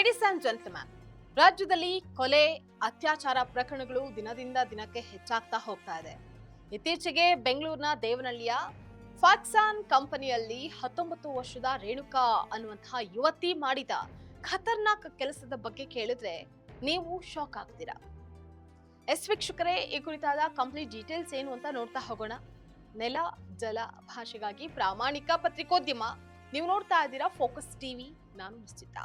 Ladies and gentleman, ರಾಜ್ಯದಲ್ಲಿ ಕೊಲೆ ಅತ್ಯಾಚಾರ ಪ್ರಕರಣಗಳು ದಿನದಿಂದ ದಿನಕ್ಕೆ ಹೆಚ್ಚಾಗ್ತಾ ಹೋಗ್ತಾ ಇದೆ. ಇತ್ತೀಚೆಗೆ ಬೆಂಗಳೂರಿನ ದೇವನಹಳ್ಳಿಯ ಫಾಕ್ಸಾನ್ ಕಂಪನಿಯಲ್ಲಿ 19 ವರ್ಷದ ರೇಣುಕಾ ಅನ್ನುವಂತಹ ಯುವತಿ ಮಾಡಿದ ಖತರ್ನಾಕ್ ಕೆಲಸದ ಬಗ್ಗೆ ಕೇಳಿದ್ರೆ ನೀವು ಶಾಕ್ ಆಗ್ತೀರಾ. ವೀಕ್ಷಕರೇ, ಈ ಕುರಿತಾದ ಕಂಪ್ಲೀಟ್ ಡೀಟೇಲ್ಸ್ ಏನು ಅಂತ ನೋಡ್ತಾ ಹೋಗೋಣ. ನೆಲ ಜಲ ಭಾಷೆಗಾಗಿ ಪ್ರಾಮಾಣಿಕ ಪತ್ರಿಕೋದ್ಯಮ. ನೀವು ನೋಡ್ತಾ ಇದ್ದೀರಾ ಫೋಕಸ್ ಟಿವಿ. ನಾನು ನಿಶ್ಚಿತ.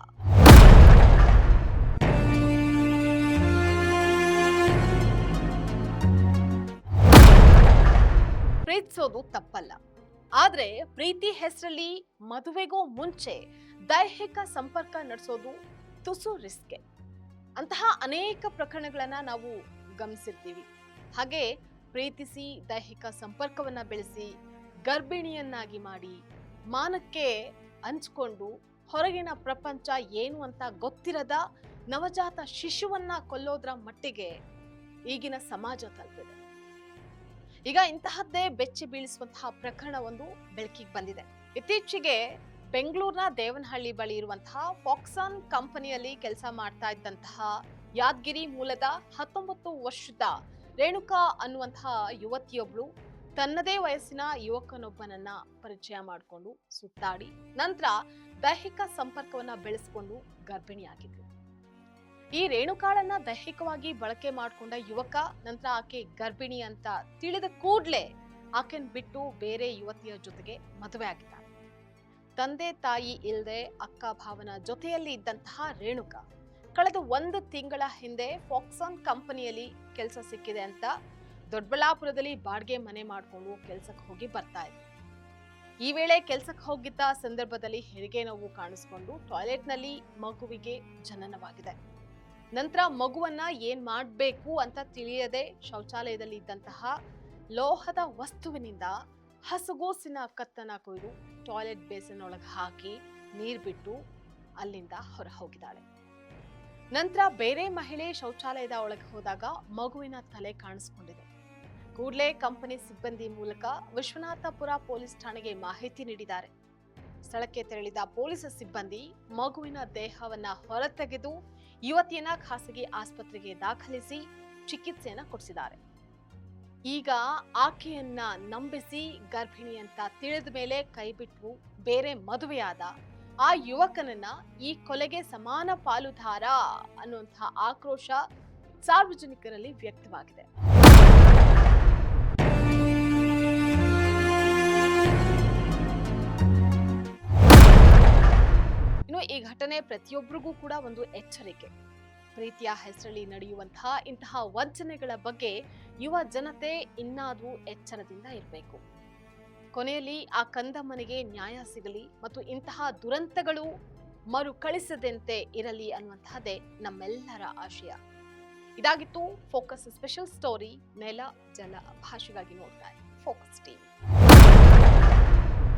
ಪ್ರೀತಿಸೋದು ತಪ್ಪಲ್ಲ, ಆದ್ರೆ ಪ್ರೀತಿ ಹೆಸರಲ್ಲಿ ಮದುವೆಗೂ ಮುಂಚೆ ದೈಹಿಕ ಸಂಪರ್ಕ ನಡೆಸೋದು ತುಸು ರಿಸ್ಕೆ. ಅಂತಹ ಅನೇಕ ಪ್ರಕರಣಗಳನ್ನ ನಾವು ಗಮನಿಸಿರ್ತೀವಿ. ಹಾಗೆ ಪ್ರೀತಿಸಿ ದೈಹಿಕ ಸಂಪರ್ಕವನ್ನ ಬೆಳೆಸಿ ಗರ್ಭಿಣಿಯನ್ನಾಗಿ ಮಾಡಿ ಮಾನಕ್ಕೆ ಹಂಚ್ಕೊಂಡು ಹೊರಗಿನ ಪ್ರಪಂಚ ಏನು ಅಂತ ಗೊತ್ತಿರದ ನವಜಾತ ಶಿಶುವನ್ನ ಕೊಲ್ಲೋದ್ರ ಮಟ್ಟಿಗೆ ಈಗಿನ ಸಮಾಜ ತಲುಪಿದೆ. ಈಗ ಇಂತಹದ್ದೇ ಬೆಚ್ಚಿ ಬೀಳಿಸುವಂತಹ ಪ್ರಕರಣ ಒಂದು ಬೆಳಕಿಗೆ ಬಂದಿದೆ. ಇತ್ತೀಚೆಗೆ ಬೆಂಗಳೂರಿನ ದೇವನಹಳ್ಳಿ ಬಳಿ ಇರುವಂತಹ ಫಾಕ್ಸಾನ್ ಕಂಪನಿಯಲ್ಲಿ ಕೆಲಸ ಮಾಡ್ತಾ ಇದ್ದಂತಹ ಯಾದಗಿರಿ ಮೂಲದ 19 ವರ್ಷದ ರೇಣುಕಾ ಅನ್ನುವಂತಹ ಯುವತಿಯೊಬ್ಳು ತನ್ನದೇ ವಯಸ್ಸಿನ ಯುವಕನೊಬ್ಬನನ್ನ ಪರಿಚಯ ಮಾಡಿಕೊಂಡು ಸುತ್ತಾಡಿ ನಂತರ ದೈಹಿಕ ಸಂಪರ್ಕವನ್ನ ಬೆಳೆಸಿಕೊಂಡು ಗರ್ಭಿಣಿಯಾಗಿದ್ಲು. ಈ ರೇಣುಕಾಳನ್ನ ದೈಹಿಕವಾಗಿ ಬಳಕೆ ಮಾಡಿಕೊಂಡ ಯುವಕ ನಂತರ ಆಕೆ ಗರ್ಭಿಣಿ ಅಂತ ತಿಳಿದ ಕೂಡ್ಲೆ ಆಕೆನ್ ಬಿಟ್ಟು ಬೇರೆ ಯುವತಿಯ ಜೊತೆಗೆ ಮದುವೆ ಆಗಿದ್ದಾಳೆ. ತಂದೆ ತಾಯಿ ಇಲ್ಲದೆ ಅಕ್ಕ ಭಾವನ ಜೊತೆಯಲ್ಲಿ ಇದ್ದಂತಹ ರೇಣುಕಾ ಕಳೆದ 1 ತಿಂಗಳ ಹಿಂದೆ ಫಾಕ್ಸಾನ್ ಕಂಪನಿಯಲ್ಲಿ ಕೆಲಸ ಸಿಕ್ಕಿದೆ ಅಂತ ದೊಡ್ಡಬಳ್ಳಾಪುರದಲ್ಲಿ ಬಾಡಿಗೆ ಮನೆ ಮಾಡಿಕೊಂಡು ಕೆಲಸಕ್ಕೆ ಹೋಗಿ ಬರ್ತಾ ಇದ್ರು. ಈ ವೇಳೆ ಕೆಲಸಕ್ಕೆ ಹೋಗಿದ್ದ ಸಂದರ್ಭದಲ್ಲಿ ಹೆರಿಗೆ ನೋವು ಕಾಣಿಸ್ಕೊಂಡು ಟಾಯ್ಲೆಟ್ನಲ್ಲಿ ಮಗುವಿಗೆ ಜನನವಾಗಿದೆ. ನಂತರ ಮಗುವನ್ನ ಏನ್ ಮಾಡಬೇಕು ಅಂತ ತಿಳಿಯದೆ ಶೌಚಾಲಯದಲ್ಲಿ ಇದ್ದಂತಹ ಲೋಹದ ವಸ್ತುವಿನಿಂದ ಹಸುಗೂಸಿನ ಕತ್ತನ್ನ ಕೊಯ್ದು ಟಾಯ್ಲೆಟ್ ಬೇಸಿನ್ ಒಳಗೆ ಹಾಕಿ ನೀರ್ ಬಿಟ್ಟು ಅಲ್ಲಿಂದ ಹೊರ ಹೋಗಿದ್ದಾಳೆ. ನಂತರ ಬೇರೆ ಮಹಿಳೆ ಶೌಚಾಲಯದ ಒಳಗೆ ಹೋದಾಗ ಮಗುವಿನ ತಲೆ ಕಾಣಿಸ್ಕೊಂಡಿದೆ. ಕೂಡಲೇ ಕಂಪನಿ ಸಿಬ್ಬಂದಿ ಮೂಲಕ ವಿಶ್ವನಾಥಪುರ ಪೊಲೀಸ್ ಠಾಣೆಗೆ ಮಾಹಿತಿ ನೀಡಿದ್ದಾರೆ. ಸ್ಥಳಕ್ಕೆ ತೆರಳಿದ ಪೊಲೀಸ್ ಸಿಬ್ಬಂದಿ ಮಗುವಿನ ದೇಹವನ್ನ ಹೊರತೆಗೆದು ಯುವತಿಯನ್ನ ಖಾಸಗಿ ಆಸ್ಪತ್ರೆಗೆ ದಾಖಲಿಸಿ ಚಿಕಿತ್ಸೆಯನ್ನ ಕೊಡಿಸಿದ್ದಾರೆ. ಈಗ ಆಕೆಯನ್ನ ನಂಬಿಸಿ ಗರ್ಭಿಣಿ ಅಂತ ತಿಳಿದ ಮೇಲೆ ಕೈಬಿಟ್ಟು ಬೇರೆ ಮದುವೆಯಾದ ಆ ಯುವಕನನ್ನ ಈ ಕೊಲೆಗೆ ಸಮಾನ ಪಾಲುದಾರ ಅನ್ನುವಂತಹ ಆಕ್ರೋಶ ಸಾರ್ವಜನಿಕರಲ್ಲಿ ವ್ಯಕ್ತವಾಗಿದೆ. ಇನ್ನು ಈ ಘಟನೆ ಪ್ರತಿಯೊಬ್ಬರಿಗೂ ಕೂಡ ಒಂದು ಎಚ್ಚರಿಕೆ. ಪ್ರೀತಿಯ ಹೆಸರಲ್ಲಿ ನಡೆಯುವಂತಹ ಇಂತಹ ವಂಚನೆಗಳ ಬಗ್ಗೆ ಯುವ ಜನತೆ ಇನ್ನಾದ್ರೂ ಎಚ್ಚರದಿಂದ ಇರಬೇಕು. ಕೊನೆಯಲ್ಲಿ ಆ ಕಂದಮ್ಮನಿಗೆ ನ್ಯಾಯ ಸಿಗಲಿ ಮತ್ತು ಇಂತಹ ದುರಂತಗಳು ಮರುಕಳಿಸದಂತೆ ಇರಲಿ ಅನ್ನುವಂತಹದ್ದೇ ನಮ್ಮೆಲ್ಲರ ಆಶಯ. ಇದಾಗಿತ್ತು ಫೋಕಸ್ ಸ್ಪೆಷಲ್ ಸ್ಟೋರಿ. ನೆಲ ಜಲ ಭಾಷೆಗಾಗಿ ನೋಡ್ತಾ ಫೋಕಸ್ ಟಿವಿ.